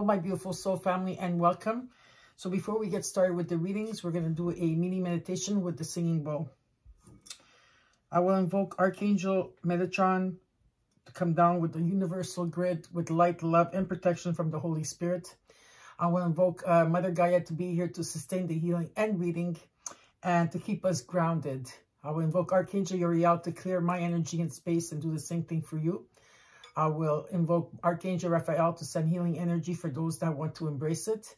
Hello, my beautiful soul family, and welcome. So before we get started with the readings, we're going to do a mini meditation with the singing bowl. I will invoke Archangel Metatron to come down with the universal grid with light, love, and protection from the Holy Spirit. I will invoke Mother Gaia to be here to sustain the healing and reading and to keep us grounded. I will invoke Archangel Uriel to clear my energy and space and do the same thing for you. I will invoke Archangel Raphael to send healing energy for those that want to embrace it.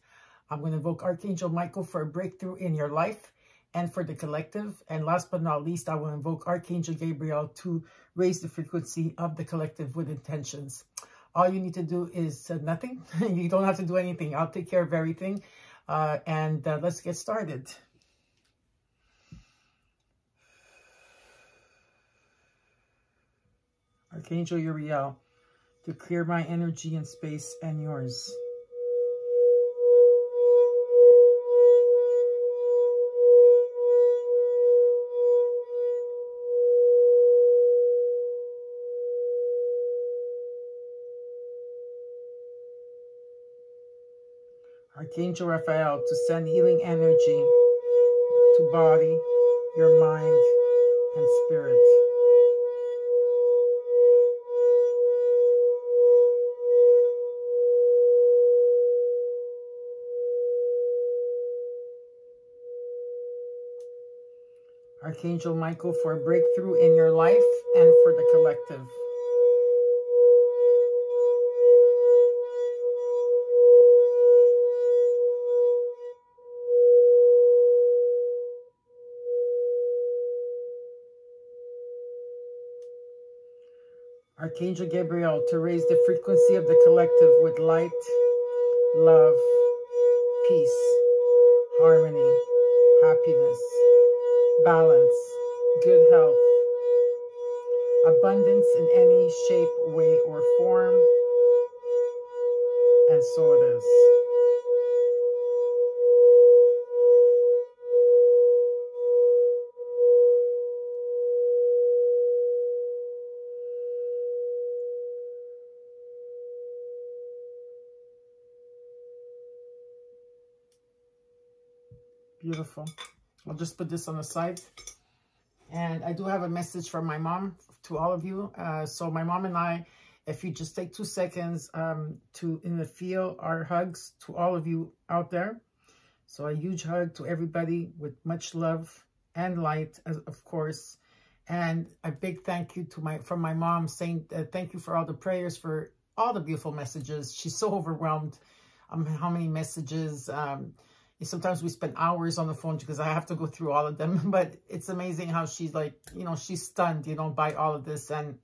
I'm going to invoke Archangel Michael for a breakthrough in your life and for the collective. And last but not least, I will invoke Archangel Gabriel to raise the frequency of the collective with intentions. All you need to do is nothing. You don't have to do anything. I'll take care of everything. Let's get started. Archangel Uriel, to clear my energy and space and yours. Archangel Raphael, to send healing energy to body, your mind, and spirit. Archangel Michael for a breakthrough in your life and for the collective. Archangel Gabriel to raise the frequency of the collective with light, love, peace, harmony, happiness, balance, good health, abundance in any shape, way, or form, and so it is. Beautiful. I'll just put this on the side. And I do have a message from my mom to all of you. So my mom and I, if you just take 2 seconds to feel our hugs to all of you out there. So a huge hug to everybody with much love and light, of course. And a big thank you to from my mom, saying thank you for all the prayers, for all the beautiful messages. She's so overwhelmed. How many messages. Sometimes we spend hours on the phone because I have to go through all of them. But it's amazing how she's like, she's stunned, by all of this. And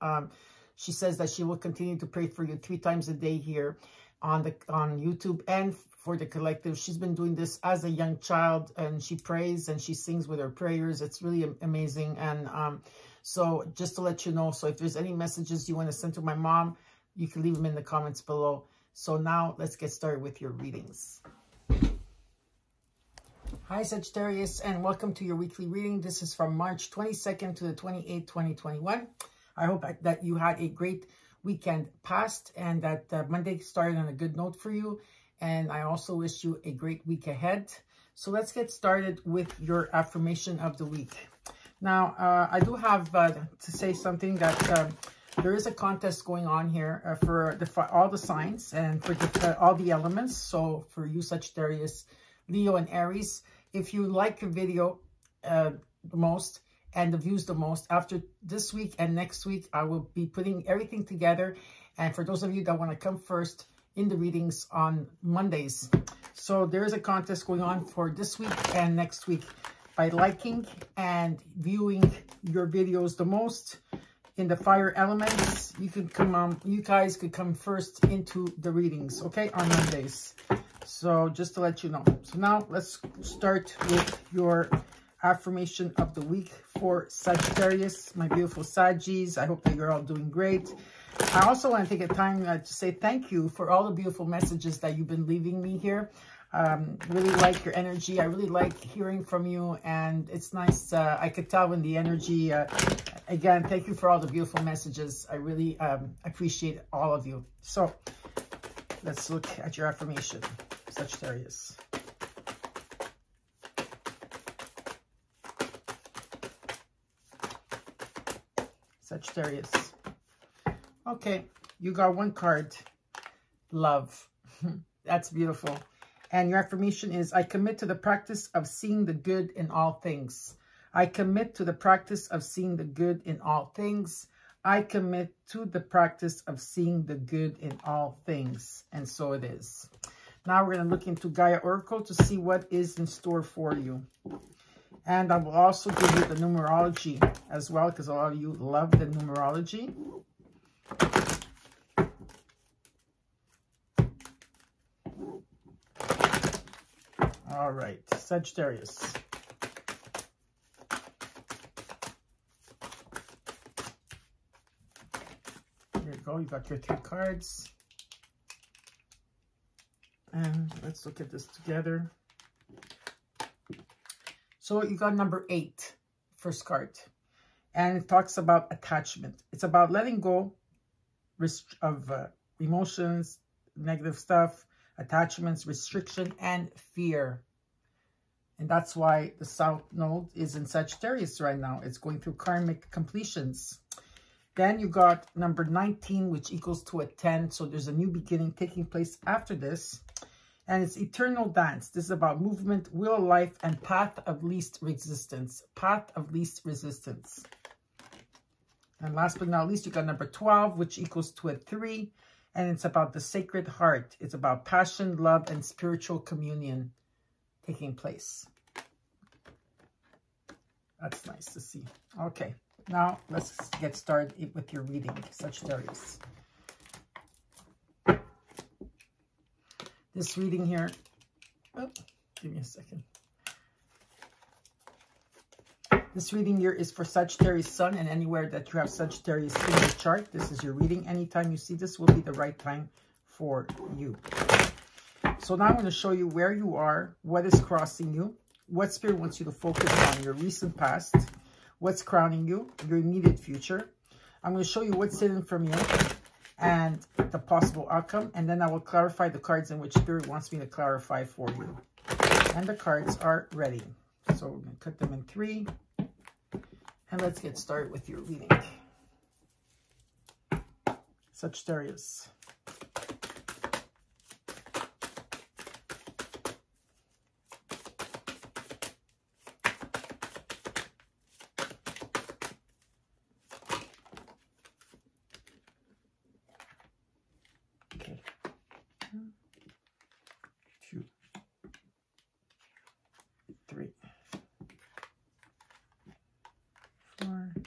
she says that she will continue to pray for you 3 times a day here on YouTube and for the collective. She's been doing this as a young child, and she prays and she sings with her prayers. It's really amazing. And so just to let you know, so if there's any messages you want to send to my mom, you can leave them in the comments below. So now let's get started with your readings. Hi Sagittarius, and welcome to your weekly reading. This is from March 22nd to the 28th, 2021. I hope that you had a great weekend past and that Monday started on a good note for you. And I also wish you a great week ahead. So let's get started with your affirmation of the week. Now, I do have to say something that there is a contest going on here for all the signs and for all the elements. So for you Sagittarius, Leo, and Aries, if you like the video the most and the views the most, after this week and next week, I will be putting everything together. And for those of you that want to come first in the readings on Mondays. So there is a contest going on for this week and next week. By liking and viewing your videos the most in the fire elements, you can come on, you guys could come first into the readings, okay, on Mondays. So just to let you know. So now let's start with your affirmation of the week for Sagittarius, my beautiful Saggies. I hope that you're all doing great. I also want to take a time to say thank you for all the beautiful messages that you've been leaving me here. Really like your energy. I really like hearing from you, and it's nice. I could tell when the energy, again, thank you for all the beautiful messages. I really appreciate all of you. So let's look at your affirmation, Sagittarius. Sagittarius. Okay, you got one card. Love. That's beautiful. And your affirmation is, I commit to the practice of seeing the good in all things. I commit to the practice of seeing the good in all things. I commit to the practice of seeing the good in all things. And so it is. Now we're going to look into Gaia Oracle to see what is in store for you. And I will also give you the numerology as well, because a lot of you love the numerology. All right, Sagittarius. There you go. You got your 3 cards. And let's look at this together. So you got number 8, first card. And it talks about attachment. It's about letting go of emotions, negative stuff, attachments, restriction, and fear. And that's why the South Node is in Sagittarius right now. It's going through karmic completions. Then you got number 19, which equals to a 10. So there's a new beginning taking place after this. And it's eternal dance. This is about movement, will of life, and path of least resistance. Path of least resistance. And last but not least, you got number 12, which equals to a 3. And it's about the Sacred Heart. It's about passion, love, and spiritual communion taking place. That's nice to see. Okay, now let's get started with your reading, Sagittarius. This reading here, oh, give me a second. This reading here is for Sagittarius Sun, and anywhere that you have Sagittarius in your chart, this is your reading. Anytime you see this will be the right time for you. So now I'm going to show you where you are, what is crossing you, what Spirit wants you to focus on, your recent past, what's crowning you, your immediate future. I'm going to show you what's hidden from you and the possible outcome, and then I will clarify the cards in which Spirit wants me to clarify for you. And the cards are ready. So we're going to cut them in 3. And let's get started with your reading. Sagittarius. Okay. 1, 2, 3. 4, 5.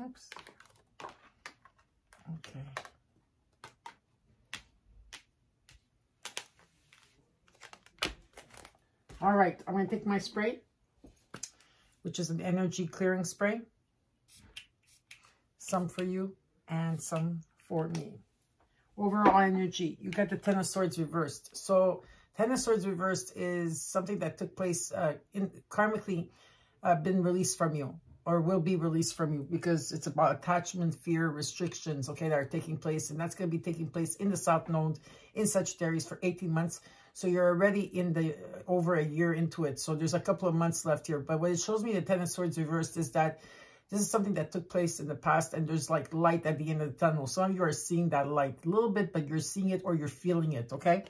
Oops. Okay. All right, I'm going to take my spray, which is an energy clearing spray. Some for you and some for me. Overall energy, you got the 10 of Swords reversed. So 10 of Swords reversed is something that took place karmically been released from you, or will be released from you, because it's about attachment, fear, restrictions, okay, that are taking place. And that's going to be taking place in the South Node in Sagittarius for 18 months. So you're already in the over a year into it. So there's a couple of months left here. But what it shows me, the 10 of Swords reversed, is that this is something that took place in the past, and there's like light at the end of the tunnel. Some of you are seeing that light a little bit, but you're seeing it or you're feeling it, okay?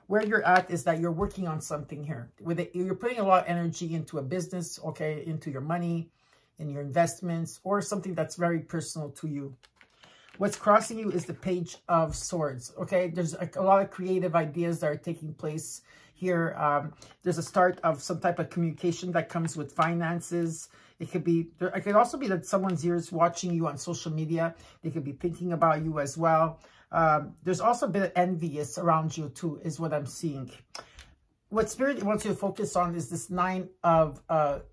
Where you're at is that you're working on something here. You're putting a lot of energy into a business, okay, into your money, in your investments, or something that's very personal to you. What's crossing you is the Page of Swords, okay? There's a lot of creative ideas that are taking place here. There's a start of some type of communication that comes with finances. It could also be that someone's here is watching you on social media. They could be thinking about you as well. There's also a bit of envious around you too, is what I'm seeing. What Spirit wants you to focus on is this 9 of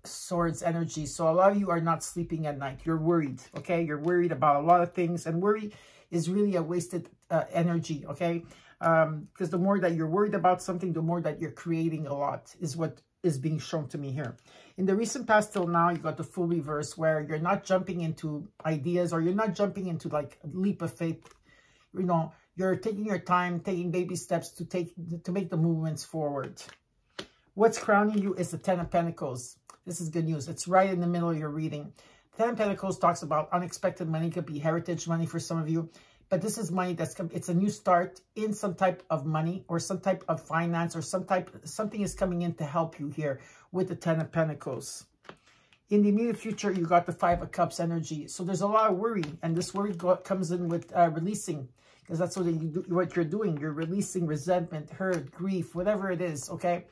Swords energy. So a lot of you are not sleeping at night. You're worried, okay? You're worried about a lot of things. And worry is really a wasted energy, okay? Because the more that you're worried about something, the more that you're creating a lot is what is being shown to me here. In the recent past till now, you got the full reverse where you're not jumping into ideas, or you're not jumping into like a leap of faith. You know, you're taking your time, taking baby steps to make the movements forward. What's crowning you is the 10 of Pentacles. This is good news. It's right in the middle of your reading. 10 of Pentacles talks about unexpected money. It could be heritage money for some of you. But this is money it's a new start in some type of money or some type of finance, or something is coming in to help you here with the 10 of Pentacles. In the immediate future, you got the 5 of Cups energy. So there's a lot of worry, and this worry comes in with releasing, because that's what you're doing. You're releasing resentment, hurt, grief, whatever it is, okay?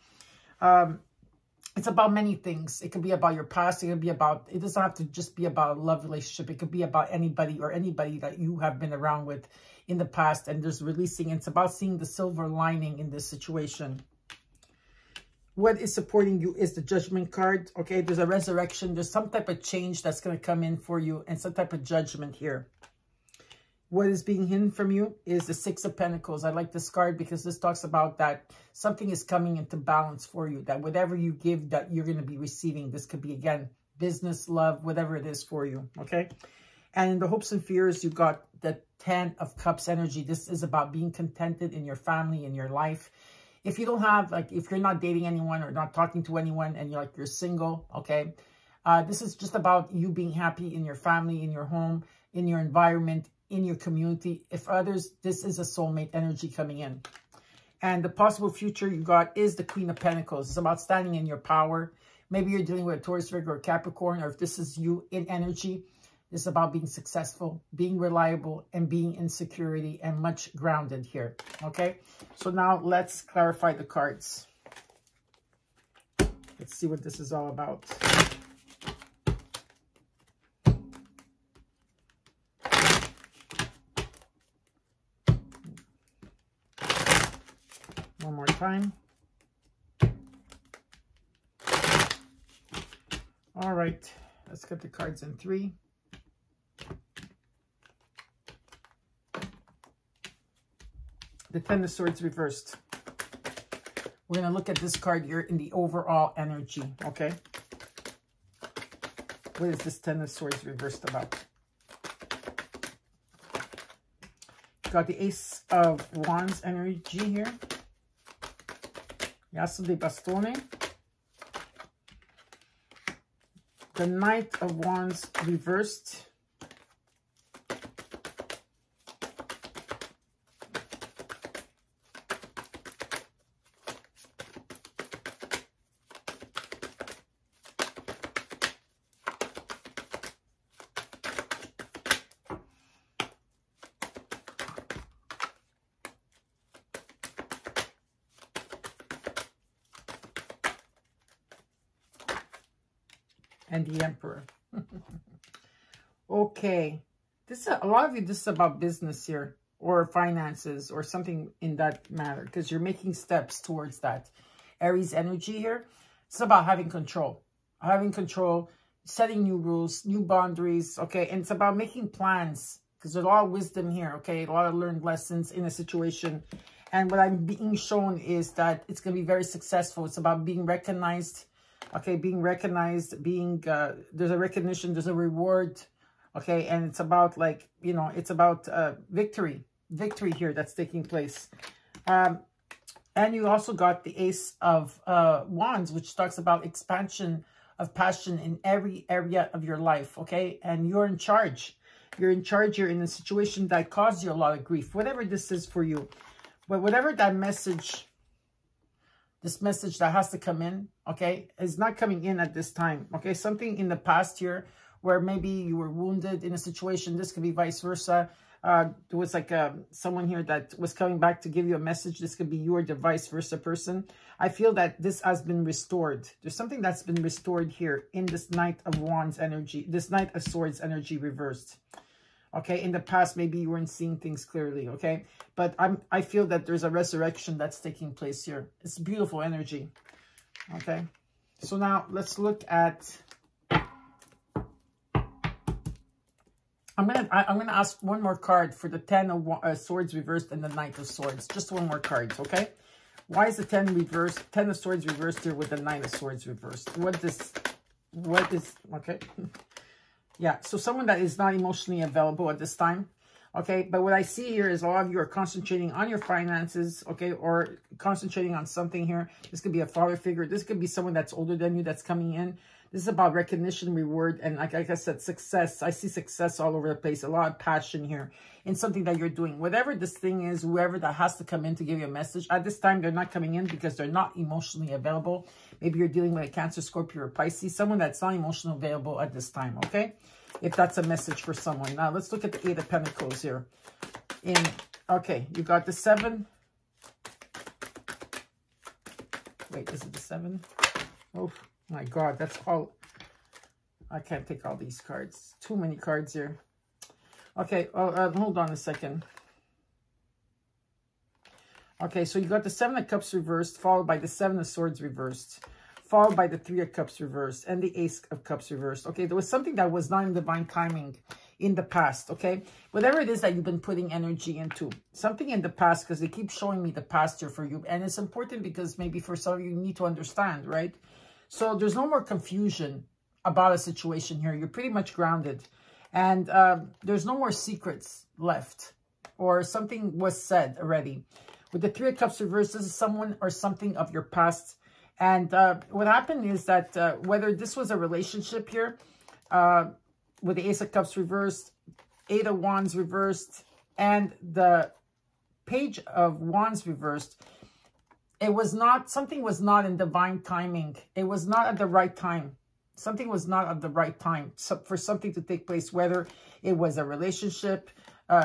It's about many things. It could be about your past. It doesn't have to just be about a love relationship. It could be about anybody that you have been around with in the past, and there's releasing. It's about seeing the silver lining in this situation. What is supporting you is the Judgment card, okay? There's a resurrection. There's some type of change that's going to come in for you, and some type of judgment here. What is being hidden from you is the 6 of Pentacles. I like this card because this talks about that something is coming into balance for you. That whatever you give, that you're going to be receiving. This could be, again, business, love, whatever it is for you, okay? And in the hopes and fears, you got the 10 of Cups energy. This is about being contented in your family, in your life. If you don't have, like, if you're not dating anyone or not talking to anyone and you're single, okay? This is just about you being happy in your family, in your home, in your environment, in your community. If others, this is a soulmate energy coming in. And the possible future you got is the Queen of Pentacles. It's about standing in your power. Maybe you're dealing with a Taurus, Virgo, or Capricorn, or if this is you in energy, it's about being successful, being reliable, and being in security, and much grounded here, okay? So now let's clarify the cards. Let's see what this is all about. One more time. All right, let's get the cards in 3. The 10 of Swords reversed. We're going to look at this card here in the overall energy, okay? What is this 10 of Swords reversed about? Got the Ace of Wands energy here. Asso di Bastone. The Knight of Wands reversed. And the Emperor. Okay. A lot of you, this is about business here, or finances, or something in that matter, because you're making steps towards that. Aries energy here. It's about having control. Setting new rules, new boundaries, okay? And it's about making plans, because there's a lot of wisdom here, okay? A lot of learned lessons in a situation. And what I'm being shown is that it's going to be very successful. It's about being recognized. Okay, being recognized, there's a recognition, there's a reward, okay, and it's about, like, you know, it's about victory here that's taking place. And you also got the Ace of Wands, which talks about expansion of passion in every area of your life, okay, and you're in charge. You're in charge. You're in a situation that caused you a lot of grief, whatever this is for you. But whatever that message... This message that has to come in, okay, is not coming in at this time, okay? Something in the past here where maybe you were wounded in a situation. This could be vice versa. There was like someone here that was coming back to give you a message. This could be you or the vice versa person. I feel that this has been restored. There's something that's been restored here in this Knight of Wands energy, this Knight of Swords energy reversed. Okay, in the past, maybe you weren't seeing things clearly, okay? But I feel that there's a resurrection that's taking place here. It's beautiful energy, okay? So now let's look at... I'm gonna ask one more card for the 10 of Swords reversed and the Knight of Swords. Just one more card, okay? Why is the 10 reversed? 10 of Swords reversed here with the 9 of Swords reversed. What is, okay? Yeah, so someone that is not emotionally available at this time, okay? But what I see here is a lot of you are concentrating on your finances, okay? Or concentrating on something here. This could be a father figure. This could be someone that's older than you that's coming in. This is about recognition, reward, and like I said, success. I see success all over the place. A lot of passion here in something that you're doing. Whatever this thing is, whoever that has to come in to give you a message. At this time, they're not coming in because they're not emotionally available. Maybe you're dealing with a Cancer, Scorpio, or Pisces. Someone that's not emotionally available at this time, okay? If that's a message for someone. Now, let's look at the 8 of Pentacles here. Okay, you got the 7. Wait, is it the 7? Oh. My God, that's all. I can't take all these cards. Too many cards here. Okay, hold on a second. Okay, so you got the 7 of Cups reversed, followed by the 7 of Swords reversed, followed by the 3 of Cups reversed, and the Ace of Cups reversed. Okay, there was something that was not in divine timing in the past, okay? Whatever it is that you've been putting energy into, something in the past, because they keep showing me the past here for you. And it's important because maybe for some of you need to understand, right? So there's no more confusion about a situation here. You're pretty much grounded. And there's no more secrets left. Or something was said already. With the 3 of Cups reversed, this is someone or something of your past. And what happened is that whether this was a relationship here, with the Ace of Cups reversed, 8 of Wands reversed, and the Page of Wands reversed, it was not, something was not in divine timing. It was not at the right time. Something was not at the right time for something to take place, whether it was a relationship,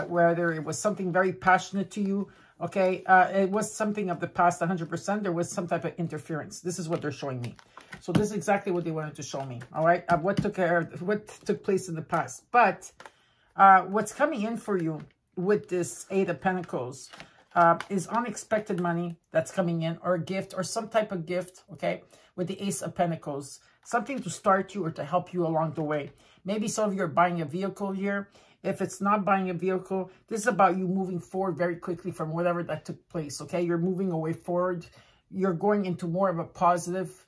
whether it was something very passionate to you, okay? It was something of the past 100%. There was some type of interference. This is what they're showing me. So this is exactly what they wanted to show me, all right? What took place in the past. But what's coming in for you with this 8 of Pentacles is unexpected money that's coming in, or a gift, or some type of gift, okay, with the Ace of Pentacles. Something to start you or to help you along the way. Maybe some of you are buying a vehicle here. If it's not buying a vehicle, this is about you moving forward very quickly from whatever that took place, okay? You're moving away forward. You're going into more of a positive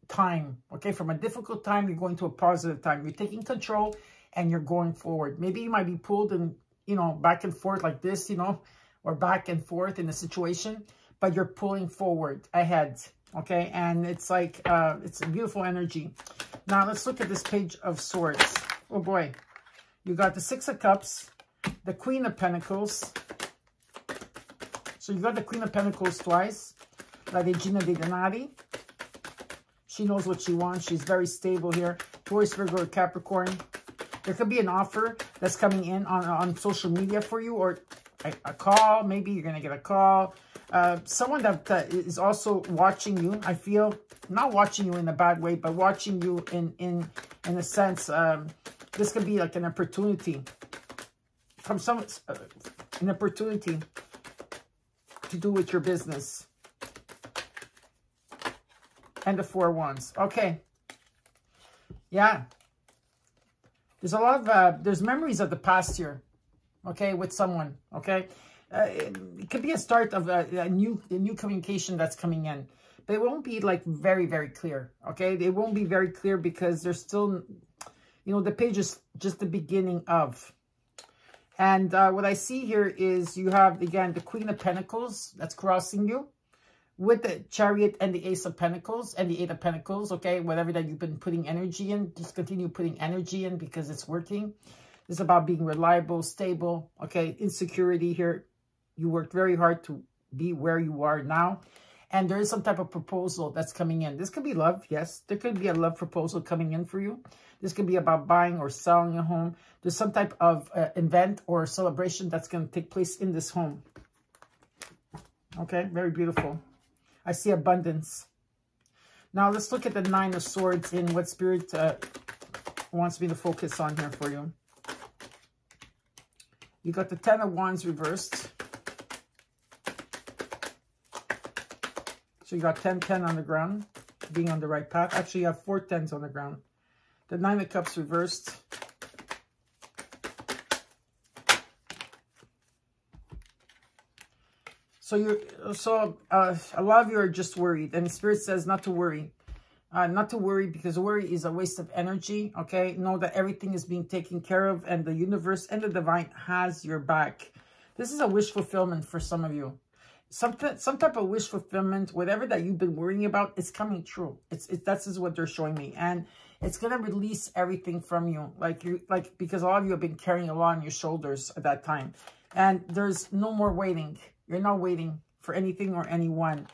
time, okay? From a difficult time, you're going to a positive time. You're taking control and you're going forward. Maybe you might be pulled and, you know, back and forth like this, you know, or back and forth in a situation, but you're pulling forward ahead, okay? And it's like, it's a beautiful energy. Now, let's look at this Page of Swords. Oh, boy. You got the 6 of Cups, the Queen of Pentacles. So you got the Queen of Pentacles twice. La Regina dei Denari. She knows what she wants. She's very stable here. Taurus, Virgo, or Capricorn. There could be an offer that's coming in on social media for you, or a call. Maybe you're going to get a call. Someone that is also watching you. I feel, not watching you in a bad way, but watching you in a sense. This could be like an opportunity from someone, an opportunity to do with your business. And the 4 of Wands. Okay. Yeah. There's a lot of, there's memories of the past here. Okay, with someone, okay? It could be a start of a new communication that's coming in. But it won't be like very, very clear, okay? It won't be very clear because there's still, you know, the page is just the beginning of. And what I see here is you have, again, the Queen of Pentacles that's crossing you with the Chariot and the Ace of Pentacles and the 8 of Pentacles, okay? Whatever that you've been putting energy in, just continue putting energy in because it's working. It's about being reliable, stable, okay? Insecurity here. You worked very hard to be where you are now. And there is some type of proposal that's coming in. This could be love, yes. There could be a love proposal coming in for you. This could be about buying or selling a home. There's some type of event or celebration that's going to take place in this home. Okay, very beautiful. I see abundance. Now, let's look at the Nine of Swords in what Spirit wants me to focus on here for you. You got the Ten of Wands reversed. So you got 10, 10 on the ground, being on the right path. Actually, you have 4 10s on the ground. The Nine of Cups reversed. So a lot of you are just worried, and Spirit says not to worry. Not to worry, because worry is a waste of energy, okay? Know that everything is being taken care of, and the universe and the divine has your back. This is a wish fulfillment for some of you. Some type of wish fulfillment, whatever that you've been worrying about, is coming true. That's is what they're showing me. And it's going to release everything from you. Because a lot of you have been carrying a lot on your shoulders at that time. And there's no more waiting. You're not waiting for anything or anyone.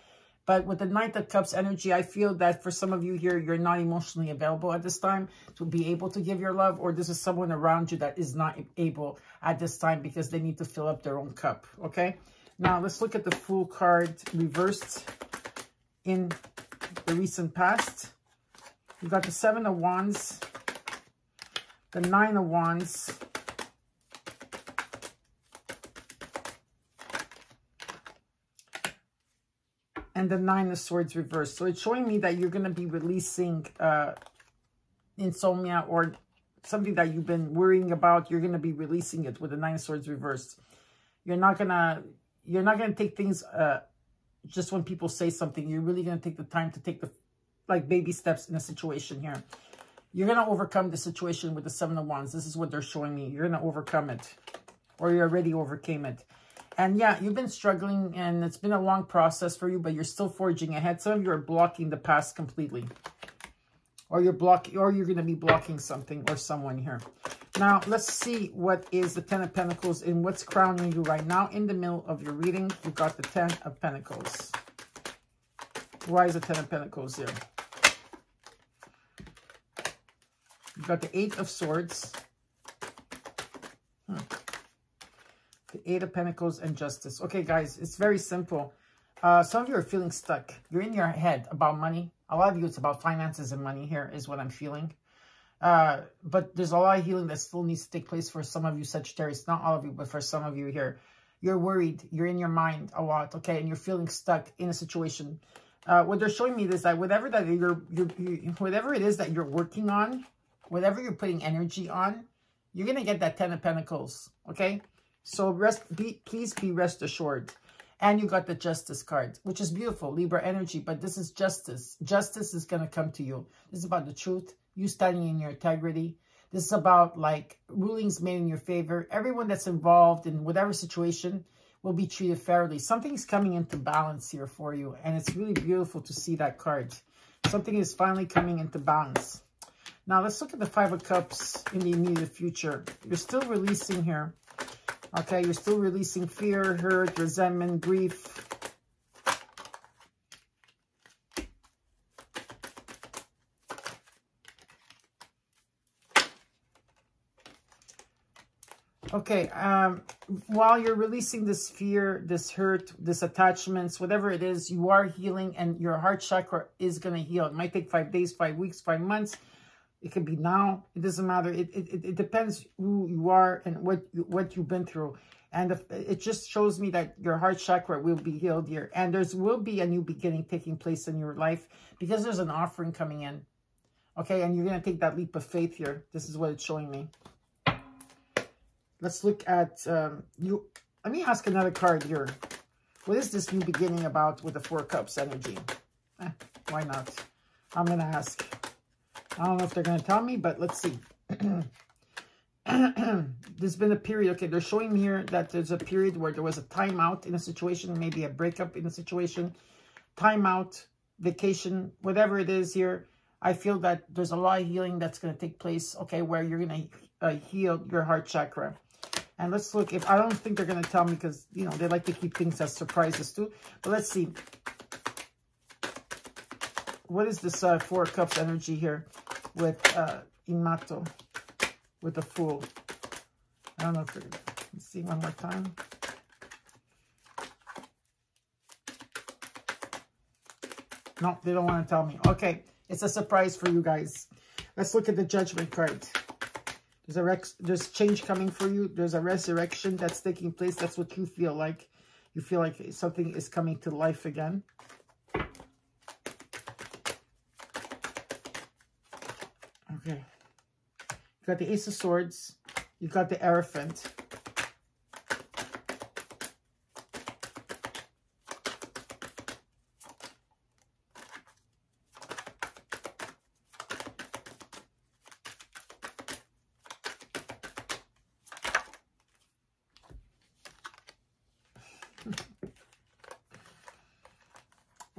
But with the Knight of Cups energy, I feel that for some of you here, you're not emotionally available at this time to be able to give your love, or this is someone around you that is not able at this time because they need to fill up their own cup, okay? Now, let's look at the Fool card reversed in the recent past. You've got the Seven of Wands, the Nine of Wands, and the Nine of Swords reversed. So it's showing me that you're going to be releasing insomnia or something that you've been worrying about. You're going to be releasing it with the Nine of Swords reversed. You're not going to take things just when people say something. You're really going to take the time to take the baby steps in a situation here. You're going to overcome the situation with the Seven of Wands. This is what they're showing me. You're going to overcome it, or you already overcame it. And yeah, you've been struggling, and it's been a long process for you, but you're still forging ahead. Some of you are blocking the past completely, or you're going to be blocking something or someone here. Now, let's see what is the Ten of Pentacles and what's crowning you right now. In the middle of your reading, you've got the Ten of Pentacles. Why is the Ten of Pentacles here? You've got the Eight of Swords. The Eight of Pentacles and Justice. Okay, guys, it's very simple. Some of you are feeling stuck. You're in your head about money. A lot of you, it's about finances and money here is what I'm feeling. But there's a lot of healing that still needs to take place for some of you, Sagittarius. Not all of you, but for some of you here. You're worried. You're in your mind a lot, okay? And you're feeling stuck in a situation. What they're showing me is that whatever it is that you're working on, whatever you're putting energy on, you're going to get that Ten of Pentacles, okay? So please be rest assured. And you got the Justice card, which is beautiful, Libra energy, but this is justice. Justice is going to come to you. This is about the truth, you standing in your integrity. This is about rulings made in your favor. Everyone that's involved in whatever situation will be treated fairly. Something's coming into balance here for you, and it's really beautiful to see that card. Something is finally coming into balance. Now, let's look at the Five of Cups in the immediate future. You're still releasing here. Okay, you're still releasing fear, hurt, resentment, grief. Okay, while you're releasing this fear, this hurt, this attachments, whatever it is, you are healing, and your heart chakra is going to heal. It might take 5 days, 5 weeks, 5 months. It could be now. It doesn't matter. It depends who you are and what you've been through. And it just shows me that your heart chakra will be healed here. And will be a new beginning taking place in your life because there's an offering coming in. Okay, and you're going to take that leap of faith here. This is what it's showing me. Let's look at you. Let me ask another card here. What is this new beginning about with the Four Cups energy? Why not? I'm going to ask. I don't know if they're going to tell me, but let's see. There's been a period. Okay, they're showing me here that there's a period where there was a timeout in a situation, maybe a breakup in a situation, timeout, vacation, whatever it is here. I feel that there's a lot of healing that's going to take place, okay, where you're going to heal your heart chakra. And let's look. I don't think they're going to tell me because, you know, they like to keep things as surprises too. But let's see. what is this Four of Cups energy here with Imato, with the Fool? I don't know if let's see one more time. No, they don't want to tell me. Okay, it's a surprise for you guys. Let's look at the Judgment card. There's change coming for you. There's a resurrection that's taking place. That's what you feel like. You feel like something is coming to life again. Okay. You got the Ace of Swords. You got the Hierophant.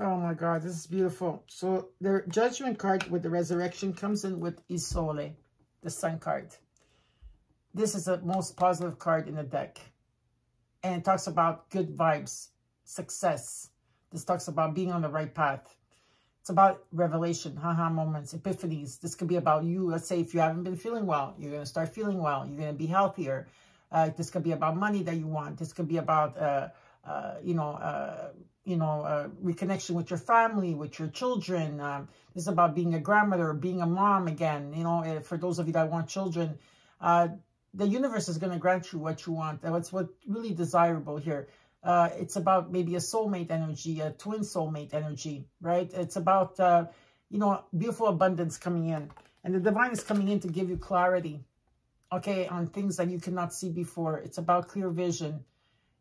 Oh my God, this is beautiful. So the Judgment card with the Resurrection comes in with Isole, the Sun card. This is the most positive card in the deck. And it talks about good vibes, success. This talks about being on the right path. It's about revelation, haha moments, epiphanies. This could be about you. Let's say if you haven't been feeling well, you're going to start feeling well. You're going to be healthier. This could be about money that you want. This could be about, reconnection with your family, with your children. This is about being a grandmother, being a mom again. You know, for those of you that want children, the universe is going to grant you what you want. That's what's really desirable here. It's about maybe a soulmate energy, a twin soulmate energy, right? It's about, beautiful abundance coming in. And the divine is coming in to give you clarity, okay, on things that you cannot see before. It's about clear vision,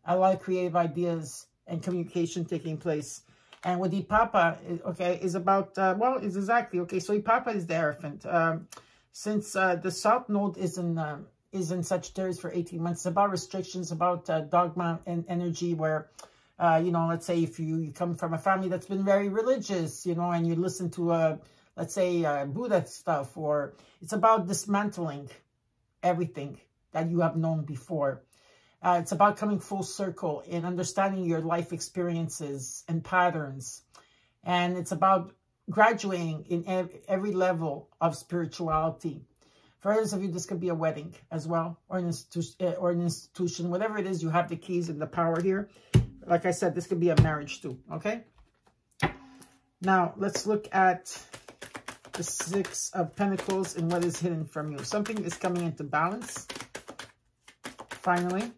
a lot of creative ideas and communication taking place. And with Ipapa, okay, is about, it's exactly, okay, so Ipapa is the Hierophant. Since the South Node is in Sagittarius for 18 months, it's about restrictions, about dogma and energy where, let's say if you come from a family that's been very religious, and you listen to, let's say, Buddha stuff, or it's about dismantling everything that you have known before. It's about coming full circle in understanding your life experiences and patterns. And it's about graduating in every level of spirituality. For others of you, this could be a wedding as well, or an institution, whatever it is, you have the keys and the power here. Like I said, this could be a marriage too, okay? Now, let's look at the Six of Pentacles and what is hidden from you. Something is coming into balance, finally.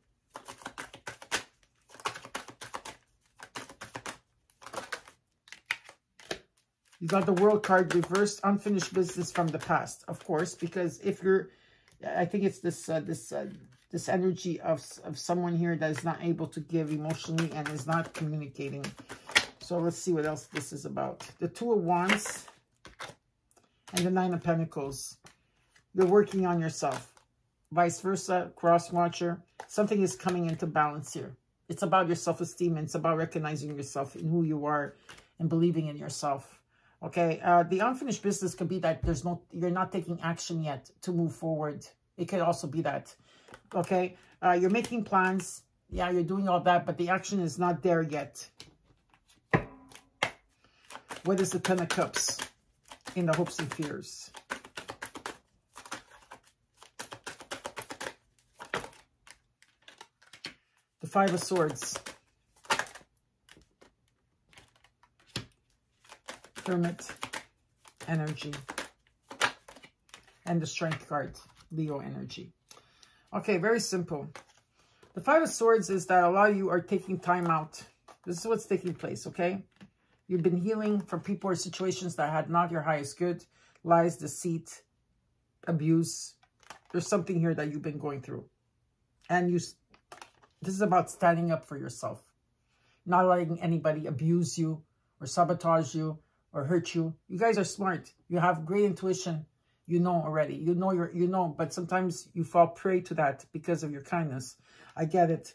You got the World card reversed, unfinished business from the past, of course, because if you're, I think it's this energy of someone here that is not able to give emotionally and is not communicating. So let's see what else this is about. The Two of Wands and the Nine of Pentacles. You're working on yourself. Vice versa, cross watcher. Something is coming into balance here. It's about your self-esteem, and it's about recognizing yourself and who you are and believing in yourself. Okay, the unfinished business could be that you're not taking action yet to move forward. It could also be that, okay? You're making plans. Yeah, you're doing all that, but the action is not there yet. What is the Ten of Cups in the hopes and fears? The Five of Swords. Hermit energy. And the Strength card, Leo energy. Okay, very simple. The Five of Swords is that a lot of you are taking time out. This is what's taking place, okay? You've been healing from people or situations that had not your highest good. Lies, deceit, abuse. There's something here that you've been going through. And this is about standing up for yourself. Not letting anybody abuse you or sabotage you or hurt you. You guys are smart. You have great intuition. You know already. You know, but sometimes you fall prey to that because of your kindness. I get it.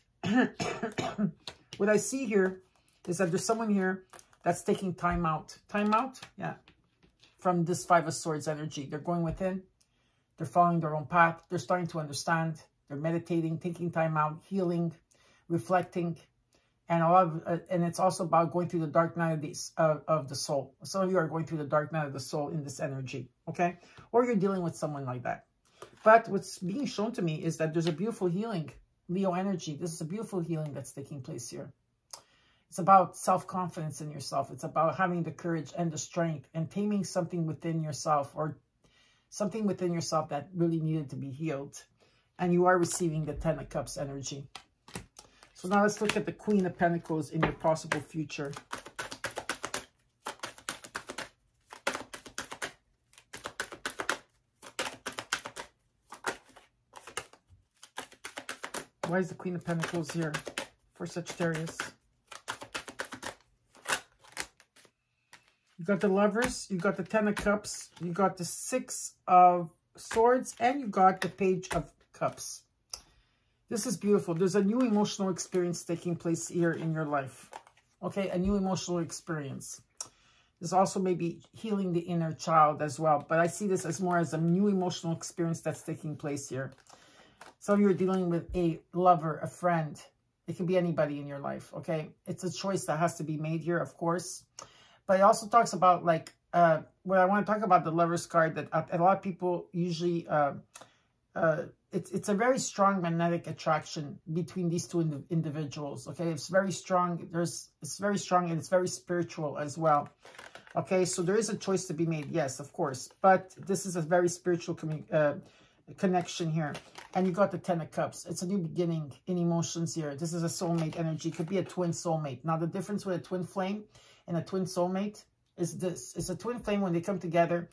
What I see here is that there's someone here that's taking time out. Time out? Yeah. From this Five of Swords energy. They're going within. They're following their own path. They're starting to understand. They're meditating, taking time out, healing, reflecting. And and it's also about going through the dark night of the soul. Some of you are going through the dark night of the soul in this energy, okay? Or you're dealing with someone like that. But what's being shown to me is that there's a beautiful healing, Leo energy. This is a beautiful healing that's taking place here. It's about self-confidence in yourself. It's about having the courage and the strength and taming something within yourself, or something within yourself that really needed to be healed. And you are receiving the 10 of Cups energy. So now let's look at the Queen of Pentacles in your possible future. Why is the Queen of Pentacles here for Sagittarius? You got the Lovers, you got the 10 of Cups, you got the 6 of Swords, and you got the Page of Cups. This is beautiful. There's a new emotional experience taking place here in your life. Okay, a new emotional experience. There's also maybe healing the inner child as well. But I see this as more as a new emotional experience that's taking place here. Some of you are dealing with a lover, a friend. It can be anybody in your life, okay? It's a choice that has to be made here, of course. But it also talks about, like, what I want to talk about, the Lover's card, that a lot of people usually... It's a very strong magnetic attraction between these two individuals, okay? It's very strong. It's very strong, and it's very spiritual as well, okay? So there is a choice to be made, yes, of course. But this is a very spiritual connection here. And you got the 10 of Cups. It's a new beginning in emotions here. This is a soulmate energy. It could be a twin soulmate. Now, the difference with a twin flame and a twin soulmate is this. It's a twin flame when they come together.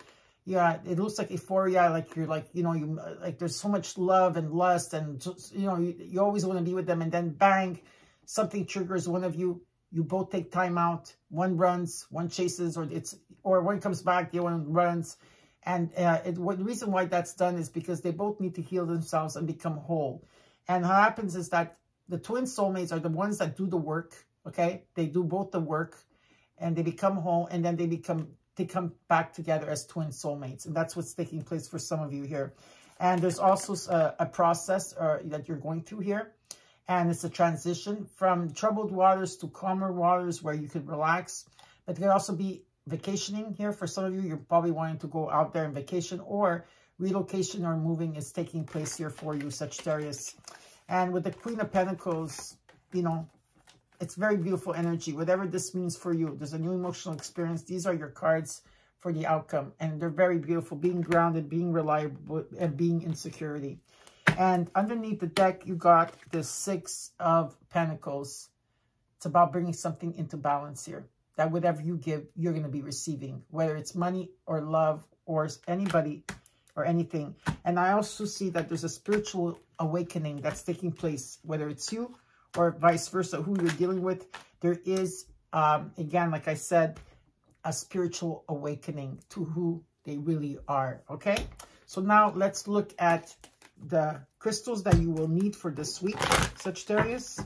Yeah, it looks like euphoria, like you're like, you know, like there's so much love and lust, and just, you know, you always want to be with them, and then bang, something triggers one of you. You both take time out. One runs, one chases, or one comes back, the other one runs. And the reason why that's done is because they both need to heal themselves and become whole. And what happens is that the twin soulmates are the ones that do the work, okay? They do both the work, and they become whole, and then they come back together as twin soulmates. And that's what's taking place for some of you here. And there's also a process that you're going through here. And it's a transition from troubled waters to calmer waters where you could relax. But there could also be vacationing here. For some of you, you're probably wanting to go out there and vacation, or relocation or moving is taking place here for you, Sagittarius. And with the Queen of Pentacles, you know, it's very beautiful energy. Whatever this means for you, there's a new emotional experience. These are your cards for the outcome. And they're very beautiful. Being grounded, being reliable, and being in security. And underneath the deck, you got the 6 of Pentacles. It's about bringing something into balance here. That whatever you give, you're going to be receiving. Whether it's money or love or anybody or anything. And I also see that there's a spiritual awakening that's taking place. Whether it's you or vice versa, who you're dealing with, there is, again, like I said, a spiritual awakening to who they really are, okay? So now let's look at the crystals that you will need for this week, Sagittarius.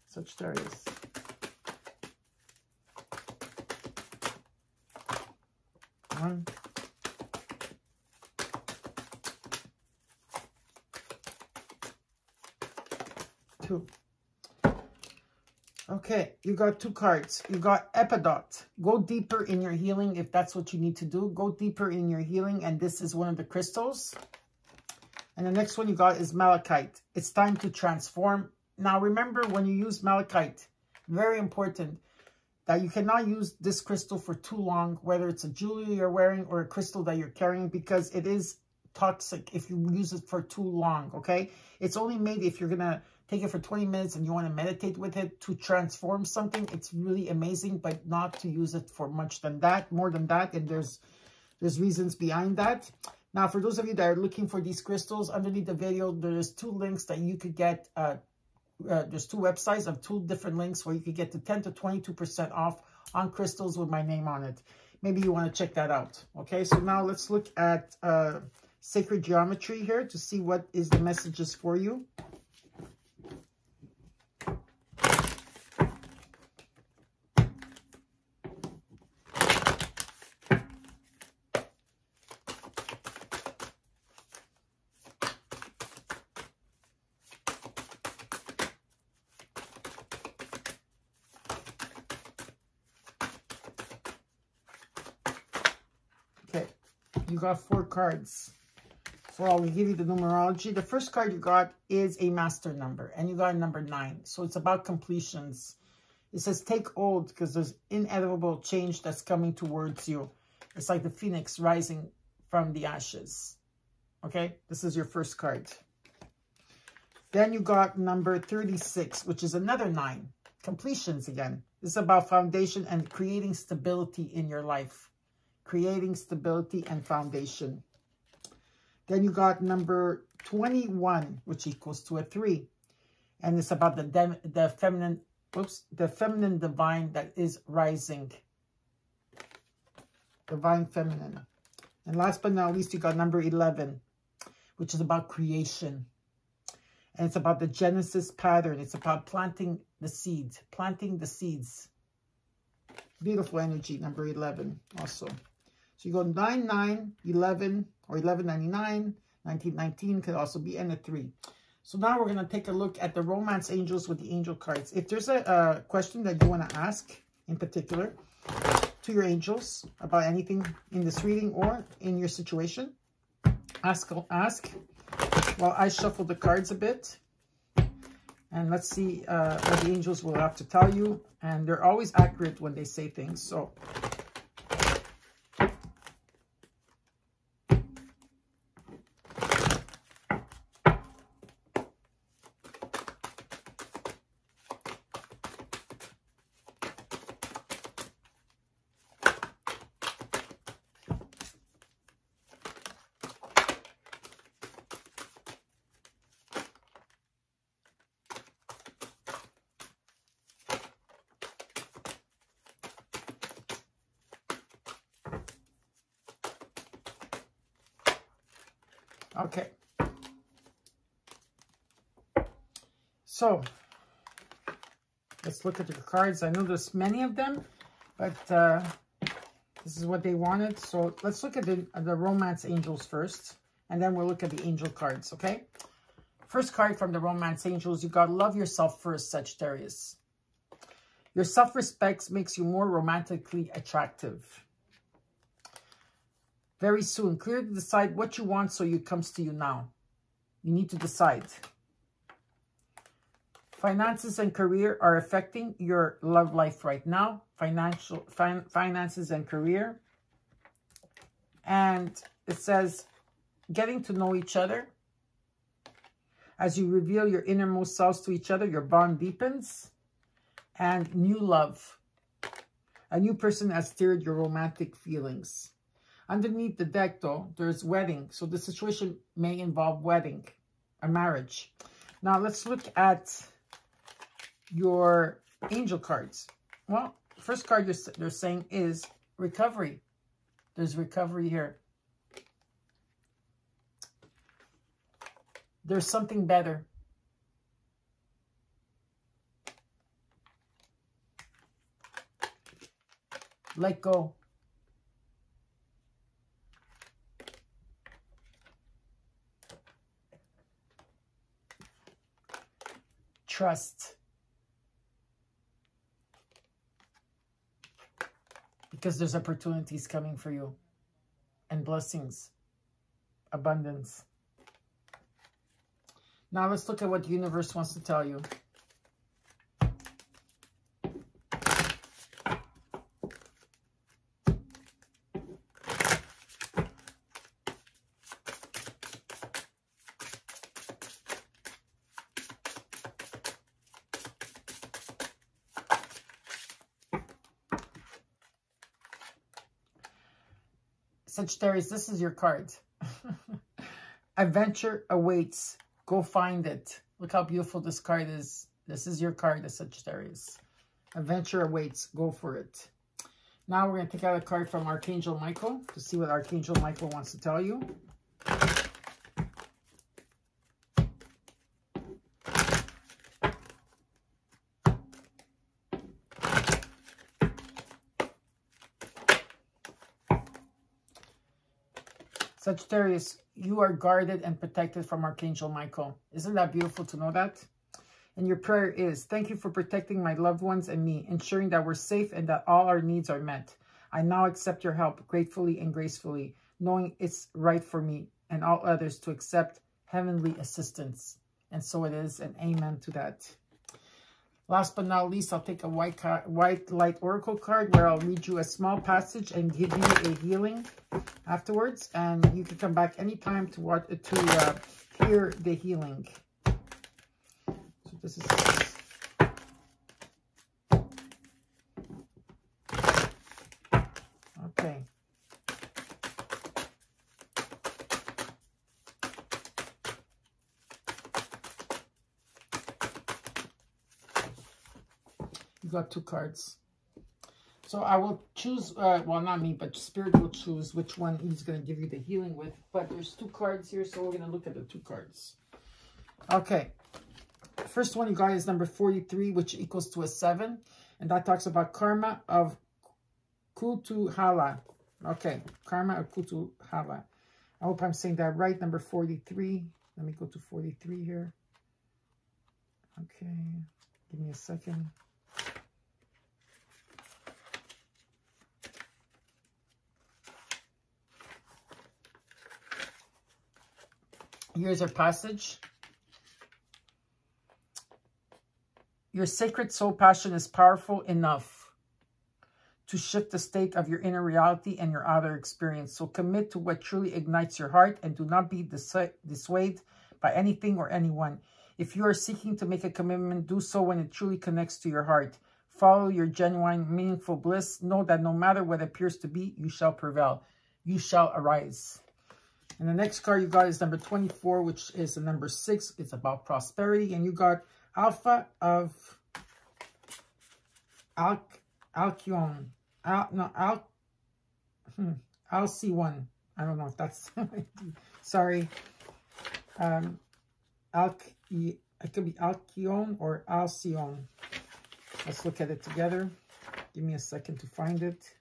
Sagittarius. One. Two. Okay, you got 2 cards. You got Epidot. Go deeper in your healing if that's what you need to do. Go deeper in your healing, and this is one of the crystals. And the next one you got is Malachite. It's time to transform. Now, remember, when you use Malachite, very important that you cannot use this crystal for too long, whether it's a jewelry you're wearing or a crystal that you're carrying, because it is toxic if you use it for too long, okay? It's only made if you're going to take it for 20 minutes and you want to meditate with it to transform something. It's really amazing, but not to use it for more than that. And there's reasons behind that. Now, for those of you that are looking for these crystals, underneath the video, there's 2 links that you could get. There's 2 websites of 2 different links where you could get to 10 to 22% off on crystals with my name on it. Maybe you want to check that out. Okay, so now let's look at sacred geometry here to see what is the messages for you. You got 4 cards. So I'll give you the numerology. The first card you got is a master number, and you got number 9. So it's about completions. It says take hold because there's inevitable change that's coming towards you. It's like the phoenix rising from the ashes. Okay, this is your first card. Then you got number 36, which is another 9. Completions again. This is about foundation and creating stability in your life. Creating stability and foundation. Then you got number 21, which equals to a 3. And it's about the feminine divine that is rising. Divine feminine. And last but not least, you got number 11, which is about creation. And it's about the Genesis pattern. It's about planting the seeds. Planting the seeds. Beautiful energy, number 11 also. So you go 99, 11, or 1199, 1919 could also be, and a 3. So now we're going to take a look at the romance angels with the angel cards. If there's a question that you want to ask in particular to your angels about anything in this reading or in your situation, ask while I shuffle the cards a bit. And let's see what the angels will have to tell you. And they're always accurate when they say things. So okay. So let's look at the cards. I know there's many of them, but this is what they wanted. So let's look at the romance angels first, and then we'll look at the angel cards, okay? First card from the romance angels, you got love yourself first, Sagittarius. Your self-respect makes you more romantically attractive. Very soon, clearly decide what you want so it comes to you now. You need to decide. Finances and career are affecting your love life right now. Finances and career. And it says, getting to know each other. As you reveal your innermost selves to each other, your bond deepens. And new love. A new person has stirred your romantic feelings. Underneath the deck, though, there's wedding. So the situation may involve wedding, a marriage. Now, let's look at your angel cards. Well, first card they're saying is recovery. There's recovery here. There's something better. Let go. Trust. Because there's opportunities coming for you. And blessings. Abundance. Now let's look at what the universe wants to tell you. Sagittarius, this is your card. Adventure awaits. Go find it. Look how beautiful this card is. This is your card, the Sagittarius. Adventure awaits. Go for it. Now we're going to take out a card from Archangel Michael to see what Archangel Michael wants to tell you. Sagittarius, you are guarded and protected from Archangel Michael. Isn't that beautiful to know that? And your prayer is, thank you for protecting my loved ones and me, ensuring that we're safe and that all our needs are met. I now accept your help gratefully and gracefully, knowing it's right for me and all others to accept heavenly assistance. And so it is, and amen to that. Last but not least, I'll take a white light oracle card where I'll read you a small passage and give you a healing afterwards. And you can come back anytime to hear the healing. So this is... Okay. You got 2 cards. So I will choose, well, not me, but Spirit will choose which one he's going to give you the healing with. But there's 2 cards here, so we're going to look at the 2 cards. Okay. First one you got is number 43, which equals to a 7. And that talks about karma of Kutuhala. Okay, karma of Kutuhala. I hope I'm saying that right. Number 43. Let me go to 43 here. Okay, give me a second. Here's our passage. Your sacred soul passion is powerful enough to shift the state of your inner reality and your outer experience. So commit to what truly ignites your heart and do not be dissuaded by anything or anyone. If you are seeking to make a commitment, do so when it truly connects to your heart. Follow your genuine, meaningful bliss. Know that no matter what appears to be, you shall prevail. You shall arise. And the next card you got is number 24, which is the number 6. It's about prosperity. And you got Alpha of Alcyone. Alcyone. I don't know if that's... Sorry. It could be Alcyone or Alcyone. Let's look at it together. Give me a second to find it.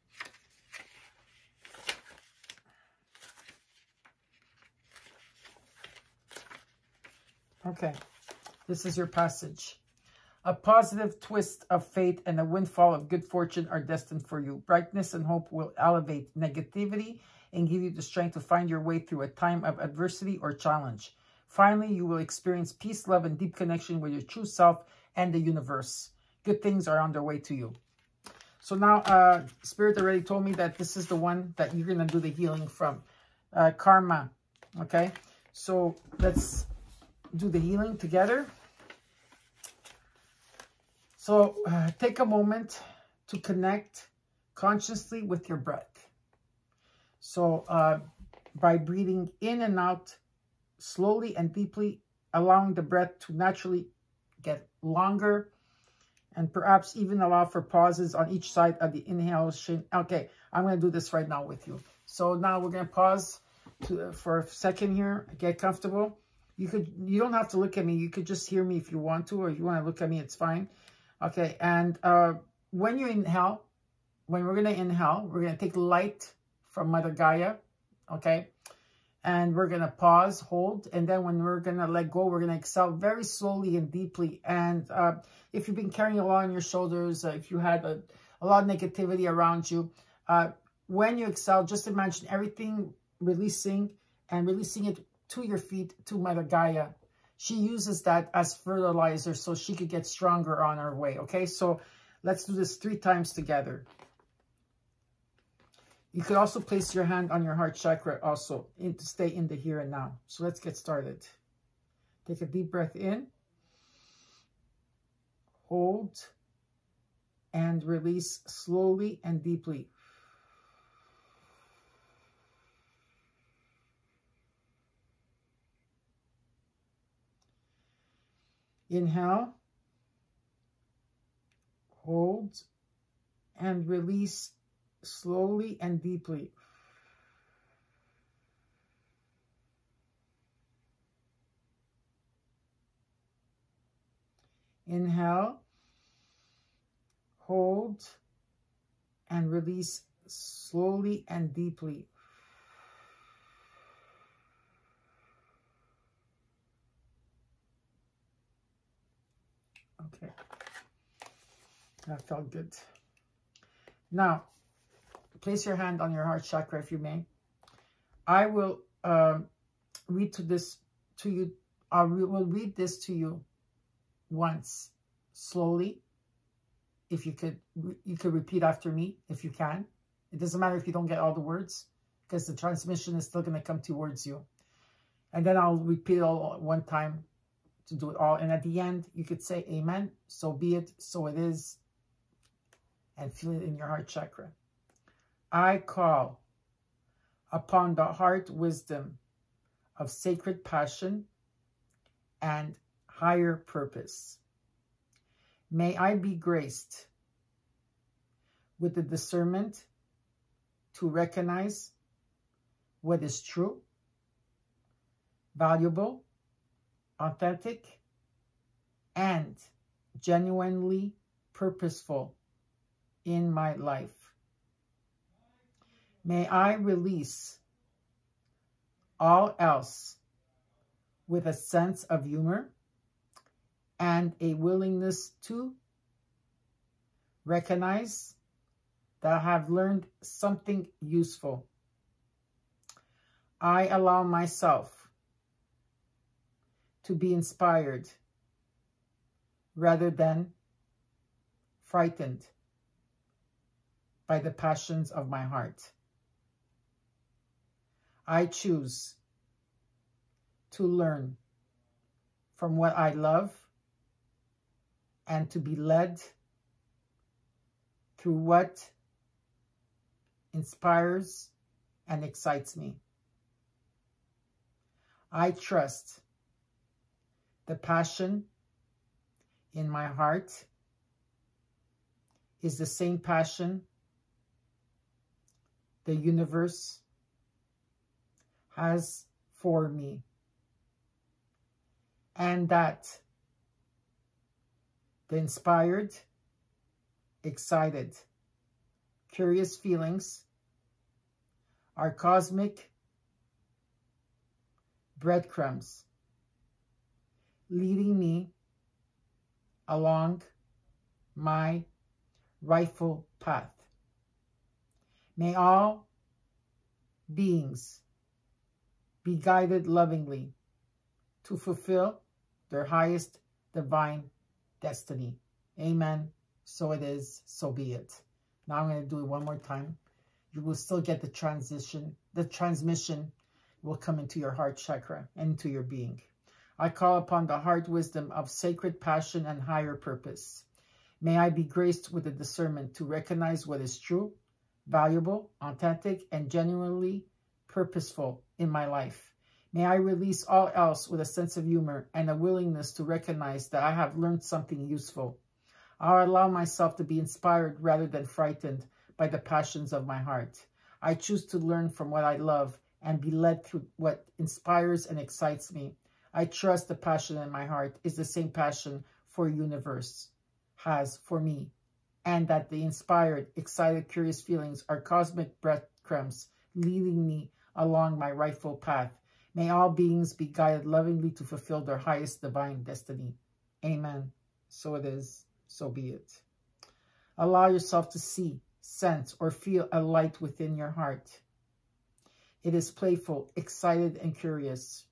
Okay, this is your passage. A positive twist of fate and a windfall of good fortune are destined for you. Brightness and hope will elevate negativity and give you the strength to find your way through a time of adversity or challenge. Finally, you will experience peace, love, and deep connection with your true self and the universe. Good things are on their way to you. So now, Spirit already told me that this is the one that you're going to do the healing from. Karma. Okay? So let's do the healing together. So take a moment to connect consciously with your breath. So by breathing in and out slowly and deeply, allowing the breath to naturally get longer and perhaps even allow for pauses on each side of the inhalation. Okay, I'm going to do this right now with you. So now we're going to pause for a second here. Get comfortable. You don't have to look at me. You could just hear me if you want to, or if you want to look at me, it's fine. Okay, and when you inhale, when we're going to inhale, we're going to take light from Mother Gaia, okay? And we're going to pause, hold, and then when we're going to let go, we're going to exhale very slowly and deeply. And if you've been carrying a lot on your shoulders, if you had a lot of negativity around you, when you exhale, just imagine everything releasing it to your feet, to Mother Gaia. She uses that as fertilizer so she could get stronger on her way, okay? So let's do this 3 times together. You could also place your hand on your heart chakra also to stay in the here and now. So let's get started. Take a deep breath in. Hold. And release slowly and deeply. Inhale. Hold. And release slowly and deeply. Inhale, hold, and release slowly and deeply. Okay, that felt good. Now, place your hand on your heart chakra if you may. I will read this to you. I will read this to you once, slowly. If you could repeat after me, if you can. It doesn't matter if you don't get all the words, because the transmission is still going to come towards you. And then I'll repeat it all at one time to do it all. And at the end, you could say, amen, so be it, so it is, and feel it in your heart chakra. I call upon the heart wisdom of sacred passion and higher purpose. May I be graced with the discernment to recognize what is true, valuable, authentic, and genuinely purposeful in my life. May I release all else with a sense of humor and a willingness to recognize that I have learned something useful. I allow myself to be inspired rather than frightened by the passions of my heart. I choose to learn from what I love and to be led through what inspires and excites me. I trust the passion in my heart is the same passion the universe has for me, and that the inspired, excited, curious feelings are cosmic breadcrumbs leading me along my rightful path. May all beings be guided lovingly to fulfill their highest divine destiny. Amen. So it is, so be it. Now I'm going to do it one more time. You will still get the transition. The transmission will come into your heart chakra and into your being. I call upon the heart wisdom of sacred passion and higher purpose. May I be graced with the discernment to recognize what is true, valuable, authentic, and genuinely purposeful in my life. May I release all else with a sense of humor and a willingness to recognize that I have learned something useful. I'll allow myself to be inspired rather than frightened by the passions of my heart. I choose to learn from what I love and be led through what inspires and excites me. I trust the passion in my heart is the same passion for universe has for me, and that the inspired, excited, curious feelings are cosmic breadcrumbs leading me along my rightful path. May all beings be guided lovingly to fulfill their highest divine destiny. Amen. So it is, so be it. Allow yourself to see, sense, or feel a light within your heart. It is playful, excited, and curious.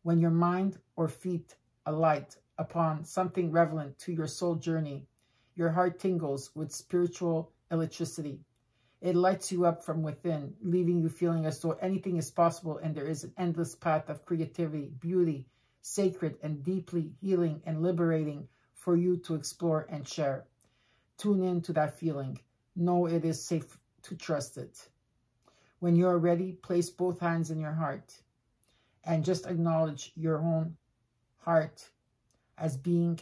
When your mind or feet alight upon something relevant to your soul journey, your heart tingles with spiritual electricity. It lights you up from within, leaving you feeling as though anything is possible and there is an endless path of creativity, beauty, sacred and deeply healing and liberating for you to explore and share. Tune in to that feeling. Know it is safe to trust it. When you are ready, place both hands in your heart and just acknowledge your own heart as being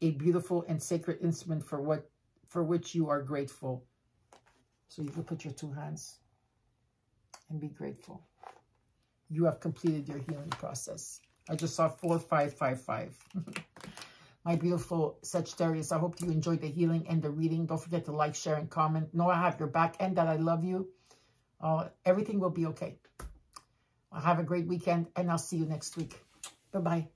a beautiful and sacred instrument for which you are grateful. So you can put your two hands and be grateful. You have completed your healing process. I just saw 4555. My beautiful Sagittarius, I hope you enjoyed the healing and the reading. Don't forget to like, share, and comment. Know I have your back and that I love you. Everything will be okay. Have a great weekend, and I'll see you next week. Bye-bye.